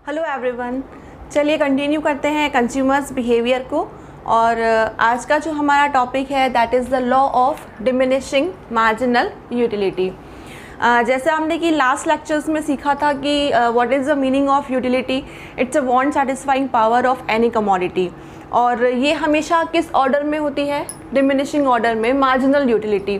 Hello everyone, चलिए continue करते हैं कंज्यूमर्स बिहेवियर को। और आज का जो हमारा टॉपिक है that is the law of diminishing marginal utility. जैसे हमने कि लास्ट लेक्चर्स में सीखा था कि what is the meaning of utility. It's a want satisfying power of any commodity, और ये हमेशा किस ऑर्डर में होती है? डिमिनिशिंग ऑर्डर में, marginal utility.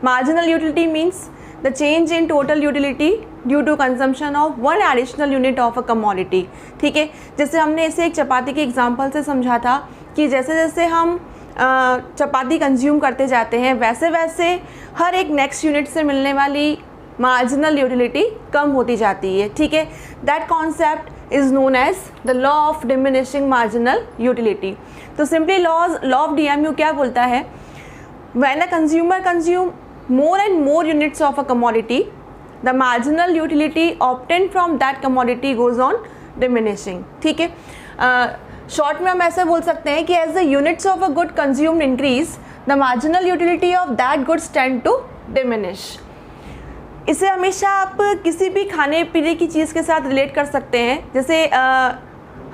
Marginal utility means the change in total utility due to consumption of one additional unit of a commodity। ठीक है, जैसे हमने इसे एक चपाती के एग्जांपल से समझा था कि जैसे जैसे हम चपाती कंज्यूम करते जाते हैं वैसे वैसे हर एक नेक्स्ट यूनिट से मिलने वाली मार्जिनल यूटिलिटी कम होती जाती है। ठीक है, that concept is known as the law of diminishing marginal utility. तो सिंपली लॉ ऑफ DMU क्या बोलता है? When a consumer consume more and more units of a commodity, the marginal utility obtained from that commodity goes on diminishing। ठीक है, short में हम ऐसे बोल सकते हैं कि as the units of a good consumed increase, the marginal utility of that goods tend to diminish। इसे हमेशा आप किसी भी खाने पीने की चीज़ के साथ रिलेट कर सकते हैं। जैसे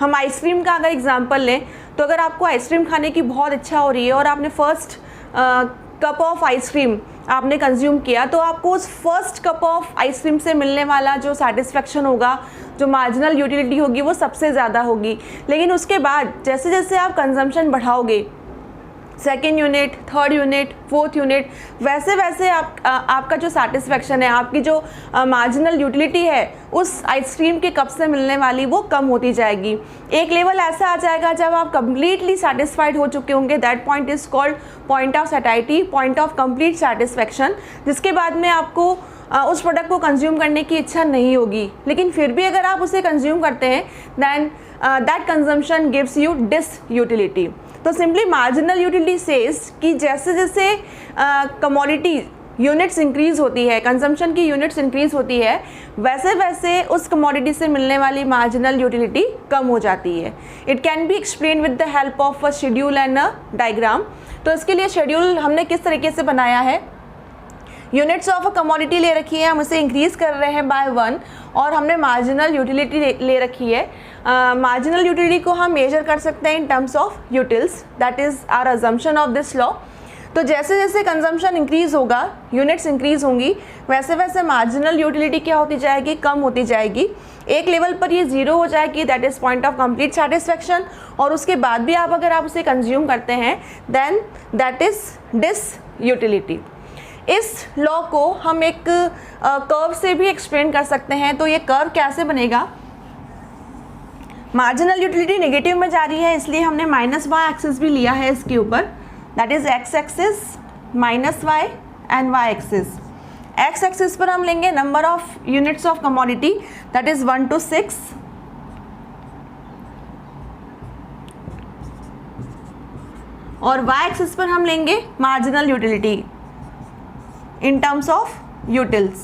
हम आइसक्रीम का अगर एग्जांपल लें तो अगर आपको आइसक्रीम खाने की बहुत इच्छा हो रही है और आपने फर्स्ट कप ऑफ आइसक्रीम आपने कंज्यूम किया, तो आपको उस फर्स्ट कप ऑफ आइसक्रीम से मिलने वाला जो सेटिस्फेक्शन होगा, जो मार्जिनल यूटिलिटी होगी, वो सबसे ज़्यादा होगी। लेकिन उसके बाद जैसे जैसे आप कंजम्पशन बढ़ाओगे, second unit, third unit, fourth unit, वैसे वैसे आपका जो सेटिस्फेक्शन है, आपकी जो मार्जिनल यूटिलिटी है उस आइसक्रीम के कप से मिलने वाली, वो कम होती जाएगी। एक लेवल ऐसा आ जाएगा जब आप कंप्लीटली सेटिस्फाइड हो चुके होंगे। That point is called point of सैटिस्फैक्टी, पॉइंट ऑफ कंप्लीट सेटिस्फेक्शन, जिसके बाद में आपको उस प्रोडक्ट को कंज्यूम करने की इच्छा नहीं होगी। लेकिन फिर भी अगर आप उसे कंज्यूम करते हैं then that consumption gives you disutility. तो सिंपली मार्जिनल यूटिलिटी सेज कि जैसे जैसे कमोडिटी यूनिट्स इंक्रीज़ होती है, कंजम्पशन की यूनिट्स इंक्रीज़ होती है, वैसे वैसे उस कमोडिटी से मिलने वाली मार्जिनल यूटिलिटी कम हो जाती है। It can be explain with the help of a schedule and a diagram. तो इसके लिए शेड्यूल हमने किस तरीके से बनाया है? यूनिट्स ऑफ अ कमोडिटी ले रखी है, हम इसे इंक्रीज़ कर रहे हैं बाय 1, और हमने मार्जिनल यूटिलिटी ले रखी है। मार्जिनल यूटिलिटी को हम मेजर कर सकते हैं in terms of utils, that is our assumption of this law. तो जैसे जैसे कंजम्पशन इंक्रीज़ होगा, यूनिट्स इंक्रीज़ होंगी, वैसे वैसे मार्जिनल यूटिलिटी क्या होती जाएगी? कम होती जाएगी। एक लेवल पर ये 0 हो जाएगी, that is point of complete satisfaction, और उसके बाद भी आप अगर आप उसे कंज्यूम करते हैं then that is disutility. इस लॉ को हम एक कर्व से भी एक्सप्लेन कर सकते हैं। तो ये कर्व कैसे बनेगा? मार्जिनल यूटिलिटी नेगेटिव में जा रही है, इसलिए हमने -y एक्सिस भी लिया है इसके ऊपर, that is x axis, -y and y axis. x axis पर हम लेंगे number of units of commodity, that is 1 to 6, और y एक्सिस पर हम लेंगे marginal utility in terms of utils।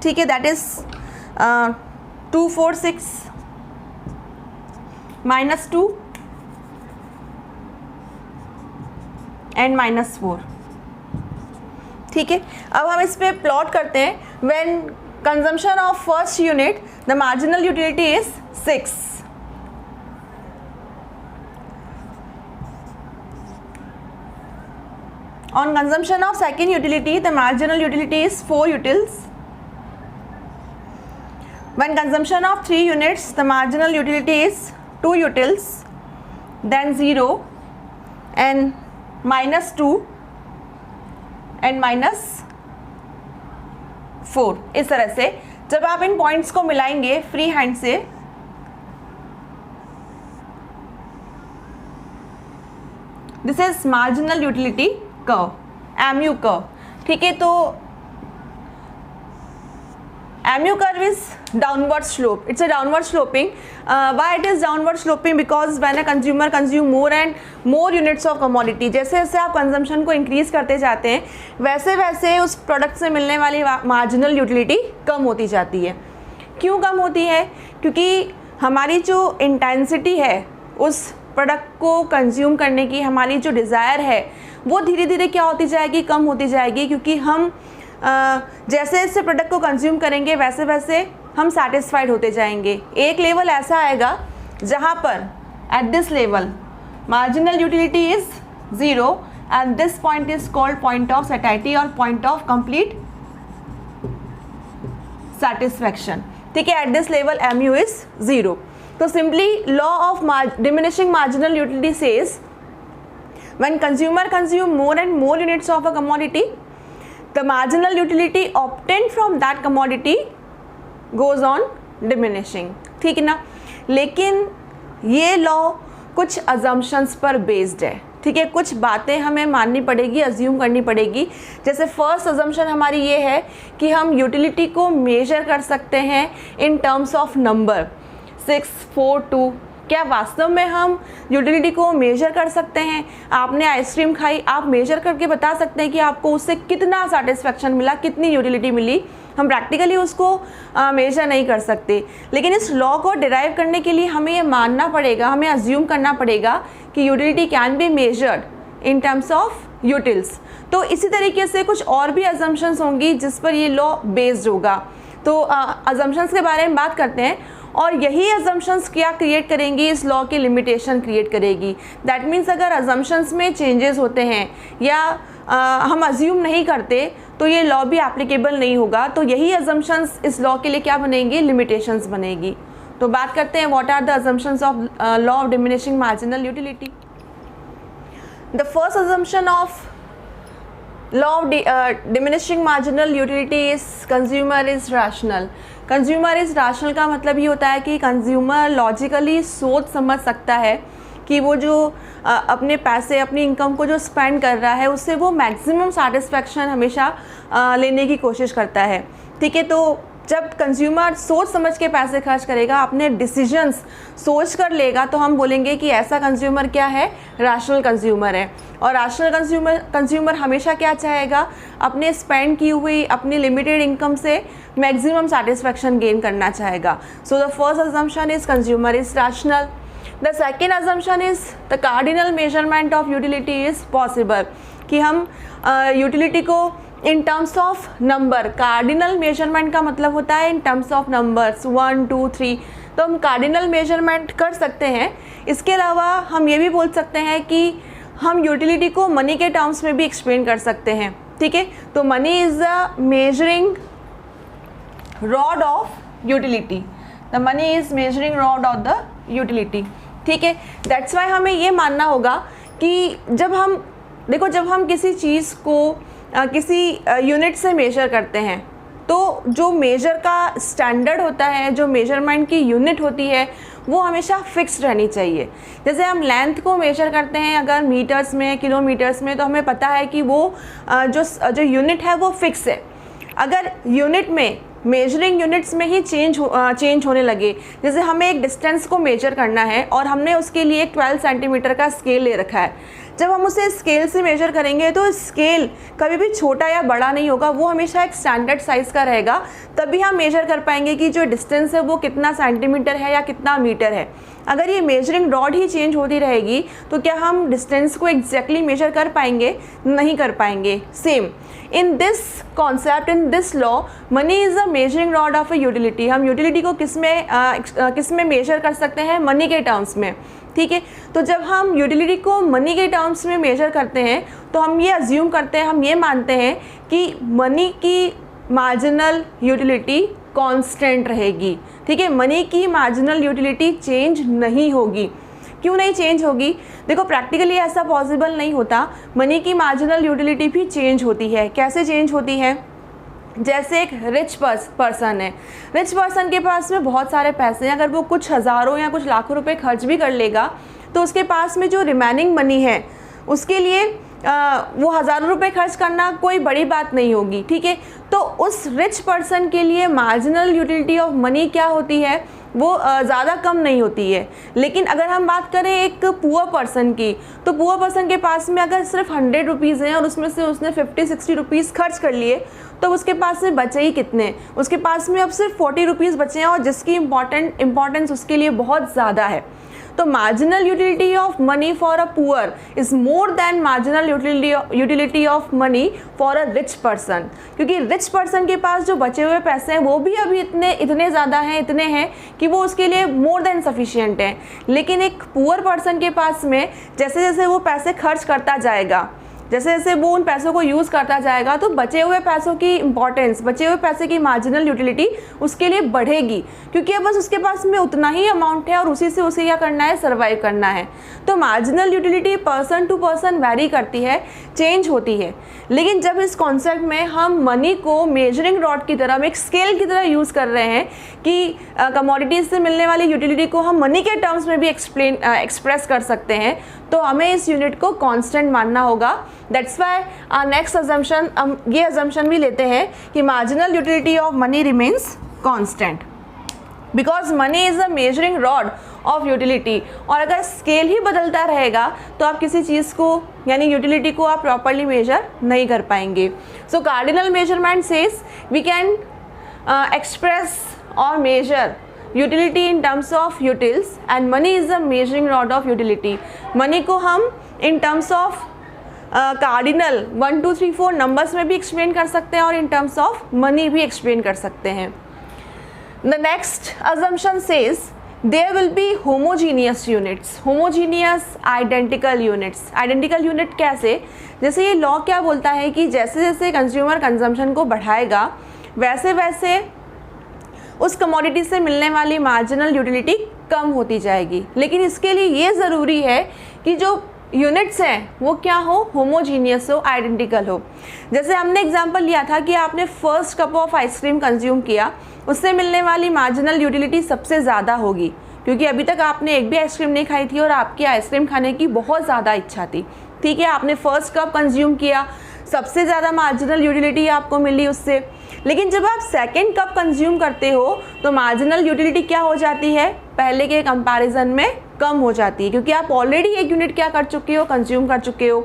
ठीक है, दैट इज 2, 4, 6, -2 एंड -4। ठीक है, अब हम इस पे प्लॉट करते हैं। When consumption of first unit the marginal utility is 6, on consumption of second utility the marginal utility is 4 utils, when consumption of 3 units the marginal utility is 2 utils, then 0 and -2 and -4। इस तरह से जब आप इन points को मिलाएंगे free hand से, this is marginal utility curve, MU curve. ठीक है, तो MU curve is downward slope. It's a downward sloping. Why it is downward sloping? Because when a consumer consume more and more units of commodity, जैसे जैसे आप consumption को increase करते जाते हैं वैसे वैसे उस प्रोडक्ट से मिलने वाली मार्जिनल यूटिलिटी कम होती जाती है। क्यों कम होती है? क्योंकि हमारी जो इंटेंसिटी है उस प्रोडक्ट को कंज्यूम करने की, हमारी जो डिज़ायर है वो धीरे धीरे क्या होती जाएगी? कम होती जाएगी। क्योंकि हम जैसे जैसे प्रोडक्ट को कंज्यूम करेंगे वैसे वैसे हम सेटिस्फाइड होते जाएंगे। एक लेवल ऐसा आएगा जहाँ पर at this level marginal utility is 0 and this point is called point of satisfaction और पॉइंट ऑफ कंप्लीट सेटिस्फैक्शन। ठीक है, at this level MU is 0। तो simply law of diminishing marginal utility says when consumer consume more and more units of a commodity, the marginal utility obtained from that commodity goes on diminishing। ठीक है ना, लेकिन ये law कुछ assumptions पर based है। ठीक है, कुछ बातें हमें माननी पड़ेगी, अज्यूम करनी पड़ेगी। जैसे फर्स्ट अजम्पशन हमारी ये है कि हम यूटिलिटी को मेजर कर सकते हैं इन टर्म्स ऑफ नंबर 6, 4, 2। क्या वास्तव में हम यूटिलिटी को मेजर कर सकते हैं? आपने आइसक्रीम खाई, आप मेजर करके बता सकते हैं कि आपको उससे कितना सेटिस्फैक्शन मिला, कितनी यूटिलिटी मिली। हम प्रैक्टिकली उसको मेजर नहीं कर सकते, लेकिन इस लॉ को डिराइव करने के लिए हमें ये मानना पड़ेगा, हमें अज्यूम करना पड़ेगा कि utility can be measured in terms of utils. तो इसी तरीके से कुछ और भी अजम्पशंस होंगी जिस पर ये लॉ बेस्ड होगा। तो अजम्पशंस के बारे में बात करते हैं, और यही अजम्पशंस क्या क्रिएट करेंगी, इस लॉ की लिमिटेशन क्रिएट करेगी। दैट मीन्स अगर अजम्पशंस में चेंजेस होते हैं या हम अज्यूम नहीं करते तो ये लॉ भी एप्लीकेबल नहीं होगा। तो यही अजम्पशंस इस लॉ के लिए क्या बनेंगी, लिमिटेशंस बनेगी। तो बात करते हैं what are the assumptions of law of diminishing marginal utility. The first assumption of law of diminishing marginal utility is consumer is rational। Consumer is rational का मतलब ये होता है कि कंज्यूमर लॉजिकली सोच समझ सकता है कि वो जो अपने पैसे, अपनी इनकम को जो स्पेंड कर रहा है उससे वो मैक्सिमम सेटिस्फैक्शन हमेशा लेने की कोशिश करता है। ठीक है, तो जब कंज्यूमर सोच समझ के पैसे खर्च करेगा, अपने डिसीजंस सोच कर लेगा, तो हम बोलेंगे कि ऐसा कंज्यूमर क्या है, रैशनल कंज्यूमर है। और रैशनल कंज्यूमर हमेशा क्या चाहेगा, अपने स्पेंड की हुई अपनी लिमिटेड इनकम से मैक्सिमम सेटिस्फैक्शन गेन करना चाहेगा। So the first assumption is consumer is rational. The second assumption is the cardinal measurement of utility is possible, कि हम यूटिलिटी को इन terms of number, cardinal measurement का मतलब होता है इन टर्म्स ऑफ नंबर्स 1, 2, 3, तो हम कार्डिनल मेजरमेंट कर सकते हैं। इसके अलावा हम ये भी बोल सकते हैं कि हम यूटिलिटी को मनी के टर्म्स में भी एक्सप्लेन कर सकते हैं। ठीक है, तो money is the measuring rod of utility, the money is measuring rod of the utility. ठीक है, दैट्स वाई हमें ये मानना होगा कि जब हम किसी चीज़ को किसी यूनिट से मेजर करते हैं, तो जो मेजर का स्टैंडर्ड होता है, जो मेजरमेंट की यूनिट होती है, वो हमेशा फिक्स रहनी चाहिए। जैसे हम लेंथ को मेजर करते हैं अगर मीटर्स में, किलोमीटर्स में, तो हमें पता है कि वो जो यूनिट है वो फिक्स है। अगर यूनिट में मेजरिंग यूनिट्स में ही चेंज होने लगे, जैसे हमें एक डिस्टेंस को मेजर करना है और हमने उसके लिए 12 सेंटीमीटर का स्केल ले रखा है, जब हम उसे स्केल से मेजर करेंगे तो स्केल कभी भी छोटा या बड़ा नहीं होगा, वो हमेशा एक स्टैंडर्ड साइज़ का रहेगा। तभी हम मेजर कर पाएंगे कि जो डिस्टेंस है वो कितना सेंटीमीटर है या कितना मीटर है। अगर ये मेजरिंग रॉड ही चेंज होती रहेगी तो क्या हम डिस्टेंस को एग्जैक्टली मेजर कर पाएंगे? नहीं कर पाएंगे। Same in this concept, in this law, money is a measuring rod of a utility. हम यूटिलिटी को किस में मेजर कर सकते हैं? मनी के टर्म्स में। ठीक है, तो जब हम यूटिलिटी को मनी के टर्म्स में मेजर करते हैं तो हम ये अज्यूम करते हैं, हम ये मानते हैं कि मनी की मार्जिनल यूटिलिटी कांस्टेंट रहेगी। ठीक है, मनी की मार्जिनल यूटिलिटी चेंज नहीं होगी। क्यों नहीं चेंज होगी? देखो, प्रैक्टिकली ऐसा पॉसिबल नहीं होता। मनी की मार्जिनल यूटिलिटी भी चेंज होती है। कैसे चेंज होती है? जैसे एक रिच पर्सन है, रिच पर्सन के पास में बहुत सारे पैसे हैं, अगर वो कुछ हज़ारों या कुछ लाखों रुपए खर्च भी कर लेगा तो उसके पास में जो रिमेनिंग मनी है उसके लिए वो हज़ारों रुपए खर्च करना कोई बड़ी बात नहीं होगी। ठीक है, तो उस रिच पर्सन के लिए मार्जिनल यूटिलिटी ऑफ मनी क्या होती है? वो ज़्यादा कम नहीं होती है। लेकिन अगर हम बात करें एक पुअर पर्सन की, तो पुअर पर्सन के पास में अगर सिर्फ 100 रुपीज़ हैं और उसमें से उसने 50-60 रुपीज़ खर्च कर लिए, तो उसके पास में बचे ही कितने? उसके पास में अब सिर्फ 40 रुपीज़ बचे हैं, और जिसकी इम्पॉर्टेंस उसके लिए बहुत ज़्यादा है। तो marginal utility of money for a poor is more than marginal utility of money for a rich person, क्योंकि रिच पर्सन के पास जो बचे हुए पैसे हैं वो भी अभी इतने ज़्यादा हैं, इतने हैं कि वो उसके लिए मोर देन सफिशिएंट हैं। लेकिन एक पुअर पर्सन के पास में जैसे जैसे वो पैसे खर्च करता जाएगा, जैसे जैसे वो उन पैसों को यूज़ करता जाएगा, तो बचे हुए पैसों की इंपॉर्टेंस, बचे हुए पैसे की मार्जिनल यूटिलिटी उसके लिए बढ़ेगी, क्योंकि अब बस उसके पास में उतना ही अमाउंट है और उसी से उसे क्या करना है, सर्वाइव करना है। तो marginal utility person to person vary करती है, चेंज होती है। लेकिन जब इस कॉन्सेप्ट में हम मनी को मेजरिंग रॉड की तरह, एक स्केल की तरह यूज़ कर रहे हैं कि कमोडिटीज़ से मिलने वाली यूटिलिटी को हम मनी के टर्म्स में भी एक्सप्रेस कर सकते हैं, तो हमें इस यूनिट को कांस्टेंट मानना होगा। दैट्स वाई नेक्स्ट अजम्पशन, हम ये अजम्पशन भी लेते हैं कि marginal utility of money remains constant because money is a measuring rod of utility. और अगर स्केल ही बदलता रहेगा तो आप किसी चीज़ को यानी यूटिलिटी को आप प्रॉपरली मेजर नहीं कर पाएंगे। So cardinal measurement says we can express और measure utility in terms of utils and money is a measuring rod of utility. Money को हम in terms of cardinal 1 2 3 4 numbers में भी एक्सप्लेन कर सकते हैं और इन टर्म्स ऑफ मनी भी एक्सप्लेन कर सकते हैं। The next assumption says there will be homogeneous units, homogeneous identical units। identical unit कैसे, जैसे ये लॉ क्या बोलता है कि जैसे जैसे कंज्यूमर कंजम्पशन को बढ़ाएगा वैसे वैसे उस कमोडिटी से मिलने वाली मार्जिनल यूटिलिटी कम होती जाएगी। लेकिन इसके लिए ये ज़रूरी है कि जो यूनिट्स हैं वो क्या हो, होमोजीनियस हो, आइडेंटिकल हो। जैसे हमने एग्जांपल लिया था कि आपने first cup of ice cream consume किया, उससे मिलने वाली मार्जिनल यूटिलिटी सबसे ज़्यादा होगी, क्योंकि अभी तक आपने एक भी आइसक्रीम नहीं खाई थी और आपकी आइसक्रीम खाने की बहुत ज़्यादा इच्छा थी। ठीक है, आपने फर्स्ट कप कंज्यूम किया, सबसे ज़्यादा मार्जिनल यूटिलिटी आपको मिली उससे। लेकिन जब आप सेकेंड कप कंज्यूम करते हो तो मार्जिनल यूटिलिटी क्या हो जाती है, पहले के कंपैरिजन में कम हो जाती है, क्योंकि आप ऑलरेडी एक यूनिट क्या कर चुके हो, कंज्यूम कर चुके हो।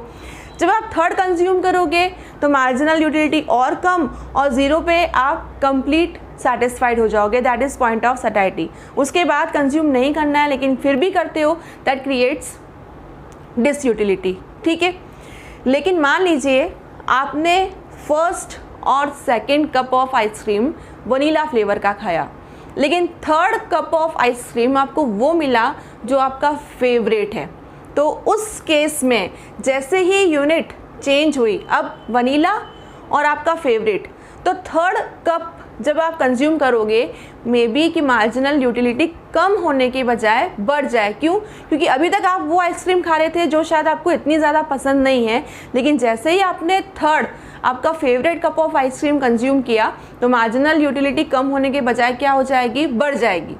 जब आप थर्ड कंज्यूम करोगे तो मार्जिनल यूटिलिटी और कम, और ज़ीरो पे आप कंप्लीट सेटिस्फाइड हो जाओगे। That is point of satisfaction. उसके बाद कंज्यूम नहीं करना है लेकिन फिर भी करते हो, दैट क्रिएट्स डिसयूटिलिटी। ठीक है, लेकिन मान लीजिए आपने फर्स्ट और second cup of ice cream vanilla flavour का खाया, लेकिन थर्ड कप ऑफ आइसक्रीम आपको वो मिला जो आपका फेवरेट है। तो उस केस में जैसे ही यूनिट चेंज हुई, अब वनीला और आपका फेवरेट, तो थर्ड कप जब आप कंज्यूम करोगे मे बी कि मार्जिनल यूटिलिटी कम होने के बजाय बढ़ जाए। क्यों? क्योंकि अभी तक आप वो आइसक्रीम खा रहे थे जो शायद आपको इतनी ज़्यादा पसंद नहीं है, लेकिन जैसे ही आपने थर्ड आपका favourite cup of ice cream consume किया तो मार्जिनल यूटिलिटी कम होने के बजाय क्या हो जाएगी, बढ़ जाएगी।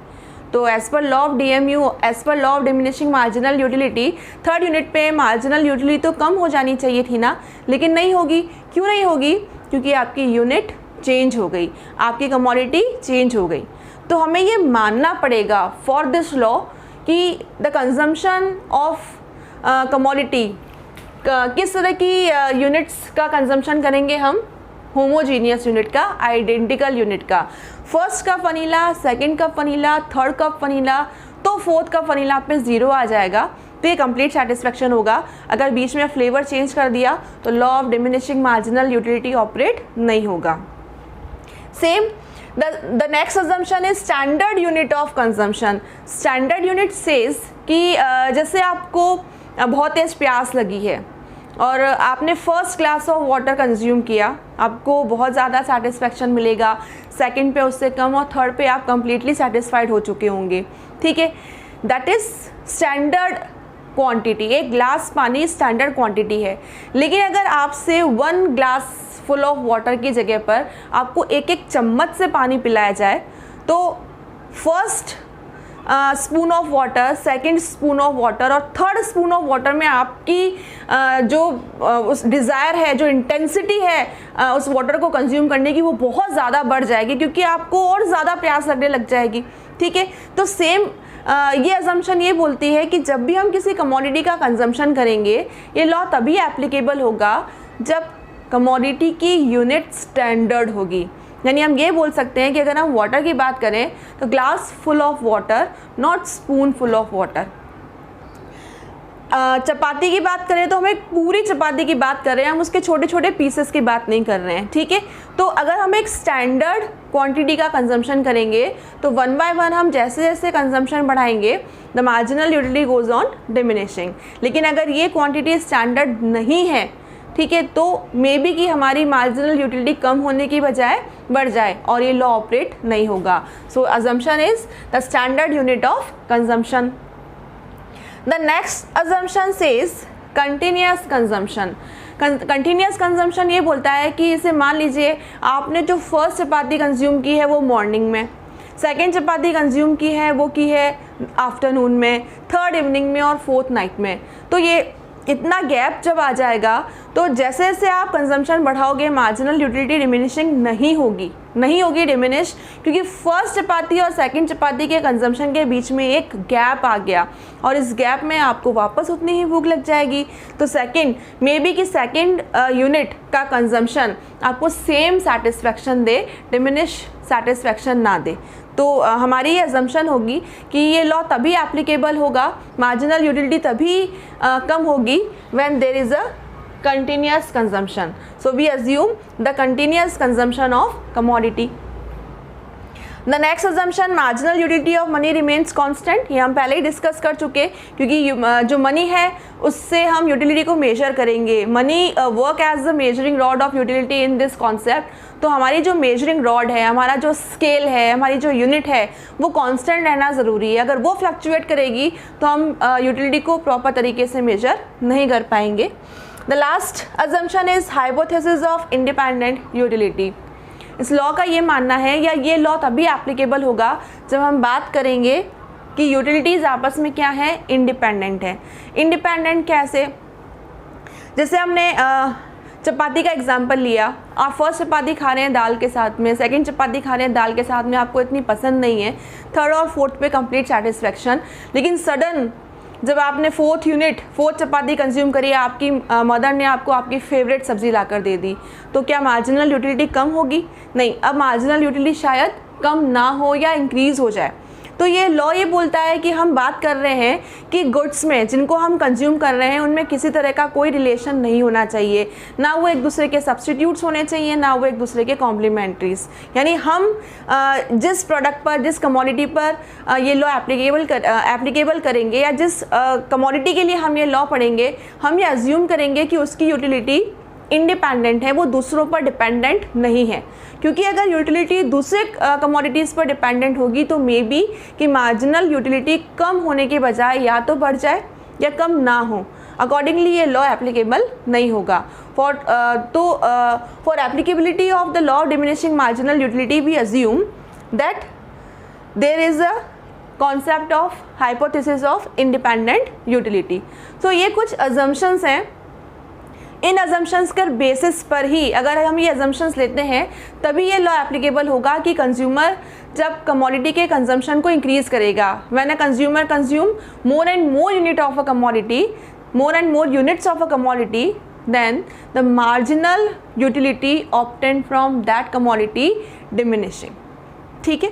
तो as per law of DMU, as per law of diminishing marginal utility, third unit पे मार्जिनल यूटिलिटी तो कम हो जानी चाहिए थी ना, लेकिन नहीं होगी। क्यों नहीं होगी? क्योंकि आपकी यूनिट चेंज हो गई, आपकी कमोडिटी चेंज हो गई। तो हमें ये मानना पड़ेगा फॉर दिस लॉ कि द कंजम्पशन ऑफ कमोडिटी, किस तरह की यूनिट्स का कंजम्पशन करेंगे हम, होमोजीनियस यूनिट का, आइडेंटिकल यूनिट का। First cup vanilla, second cup vanilla, third cup vanilla, तो फोर्थ कप वनीला पे ज़ीरो आ जाएगा, तो ये कंप्लीट सेटिस्फेक्शन होगा। अगर बीच में फ्लेवर चेंज कर दिया तो law of diminishing marginal utility operate नहीं होगा। Same the next assumption is standard unit of consumption. Standard unit says कि जैसे आपको बहुत तेज प्यास लगी है और आपने first glass of water consume किया, आपको बहुत ज़्यादा सेटिस्फेक्शन मिलेगा, सेकंड पे उससे कम और थर्ड पे आप कंप्लीटली सेटिस्फाइड हो चुके होंगे। ठीक है, दैट इज़ स्टैंडर्ड क्वांटिटी। एक ग्लास पानी स्टैंडर्ड क्वांटिटी है। लेकिन अगर आपसे 1 ग्लास फुल ऑफ वाटर की जगह पर आपको एक एक चम्मच से पानी पिलाया जाए तो first spoon of water, second spoon of water और थर्ड स्पून ऑफ वाटर में आपकी जो उस डिज़ायर है, जो इंटेंसिटी है उस वाटर को कंज्यूम करने की, वो बहुत ज़्यादा बढ़ जाएगी, क्योंकि आपको और ज़्यादा प्यास लगने लग जाएगी। ठीक है, तो सेम ये अजम्पशन ये बोलती है कि जब भी हम किसी कमोडिटी का कंजम्पशन करेंगे, ये लॉ तभी एप्लीकेबल होगा जब कमोडिटी की यूनिट स्टैंडर्ड होगी। यानी हम ये बोल सकते हैं कि अगर हम वाटर की बात करें तो glass full of water, not spoon full of water. चपाती की बात करें तो हम एक पूरी चपाती की बात कर रहे हैं, हम उसके छोटे छोटे पीसेस की बात नहीं कर रहे हैं, ठीक है। तो अगर हम एक स्टैंडर्ड क्वांटिटी का कंजम्पशन करेंगे तो वन बाय वन हम जैसे जैसे कंजम्पशन बढ़ाएंगे the marginal utility goes on diminishing. लेकिन अगर ये क्वांटिटी स्टैंडर्ड नहीं है, ठीक है, तो मे बी कि हमारी मार्जिनल यूटिलिटी कम होने की बजाय बढ़ जाए और ये लॉ ऑपरेट नहीं होगा। So assumption is the standard unit of consumption. The next assumption says continuous consumption। Continuous consumption ये बोलता है कि इसे मान लीजिए आपने जो फर्स्ट चपाती कंज्यूम की है वो मॉर्निंग में, सेकेंड चपाती कंज्यूम की है आफ्टरनून में, थर्ड इवनिंग में और फोर्थ नाइट में। तो ये इतना गैप जब आ जाएगा तो जैसे जैसे आप कंजम्पशन बढ़ाओगे मार्जिनल यूटिलिटी डिमिनिशिंग नहीं होगी डिमिनिश, क्योंकि फर्स्ट चपाती और सेकंड चपाती के कंजम्पशन के बीच में एक गैप आ गया और इस गैप में आपको वापस उतनी ही भूख लग जाएगी। तो सेकंड मे बी कि सेकंड यूनिट का कंजम्पशन आपको सेम सेटिस्फैक्शन दे, डिमिनिश सेटिस्फैक्शन ना दे। तो हमारी ये अजम्पशन होगी कि ये लॉ तभी एप्लीकेबल होगा, मार्जिनल यूटिलिटी तभी कम होगी when there is a continuous consumption. So we assume the continuous consumption of commodity. The next assumption, marginal utility of money remains constant। ये हम पहले ही डिस्कस कर चुके, क्योंकि जो मनी है उससे हम यूटिलिटी को मेजर करेंगे। Money work as the measuring rod of utility in this concept. तो हमारी जो मेजरिंग रॉड है, हमारा जो स्केल है, हमारी जो यूनिट है वो कांस्टेंट रहना ज़रूरी है। अगर वो फ्लक्चुएट करेगी तो हम यूटिलिटी को प्रॉपर तरीके से मेजर नहीं कर पाएंगे। The last assumption is hypothesis of independent utility। इस लॉ का ये मानना है या ये लॉ तभी एप्लीकेबल होगा जब हम बात करेंगे कि यूटिलिटीज़ आपस में क्या है, इंडिपेंडेंट है। इंडिपेंडेंट कैसे? जैसे हमने चपाती का एग्जाम्पल लिया, आप फर्स्ट चपाती खा रहे हैं दाल के साथ में, सेकंड चपाती खा रहे हैं दाल के साथ में, आपको इतनी पसंद नहीं है, थर्ड और फोर्थ पे कंप्लीट सेटिस्फेक्शन। लेकिन सडन जब आपने फोर्थ चपाती कंज्यूम करी, आपकी मदर ने आपको आपकी फेवरेट सब्ज़ी ला कर दे दी, तो क्या मार्जिनल यूटिलिटी कम होगी? नहीं, अब मार्जिनल यूटिलिटी शायद कम ना हो या इंक्रीज़ हो जाए। तो ये लॉ ये बोलता है कि हम बात कर रहे हैं कि गुड्स में जिनको हम कंज्यूम कर रहे हैं उनमें किसी तरह का कोई रिलेशन नहीं होना चाहिए, ना वो एक दूसरे के सब्स्टिट्यूट्स होने चाहिए, ना वो एक दूसरे के कॉम्प्लीमेंट्रीज। यानी हम जिस प्रोडक्ट पर, जिस कमोडिटी पर ये लॉ एप्लीकेबल करेंगे या जिस कमोडिटी के लिए हम ये लॉ पढ़ेंगे, हम ये अज्यूम करेंगे कि उसकी यूटिलिटी इंडिपेंडेंट है, वो दूसरों पर डिपेंडेंट नहीं है। क्योंकि अगर यूटिलिटी दूसरे कमोडिटीज़ पर डिपेंडेंट होगी तो मे बी कि मार्जिनल यूटिलिटी कम होने के बजाय या तो बढ़ जाए या कम ना हो। अकॉर्डिंगली ये लॉ एप्लीकेबल नहीं होगा। For applicability of the law of diminishing marginal utility we assume that there is a concept of hypothesis of independent utility. So ये कुछ अजम्पशंस हैं। इन अजम्पशंस के बेसिस पर ही अगर हम ये अजम्पशंस लेते हैं तभी ये लॉ एप्लीकेबल होगा कि कंज्यूमर जब कमोडिटी के कंजम्पशन को इंक्रीज़ करेगा, when a consumer consume more and more unit of a commodity, more and more units of a commodity, then the marginal utility obtained from that commodity diminishing। ठीक है।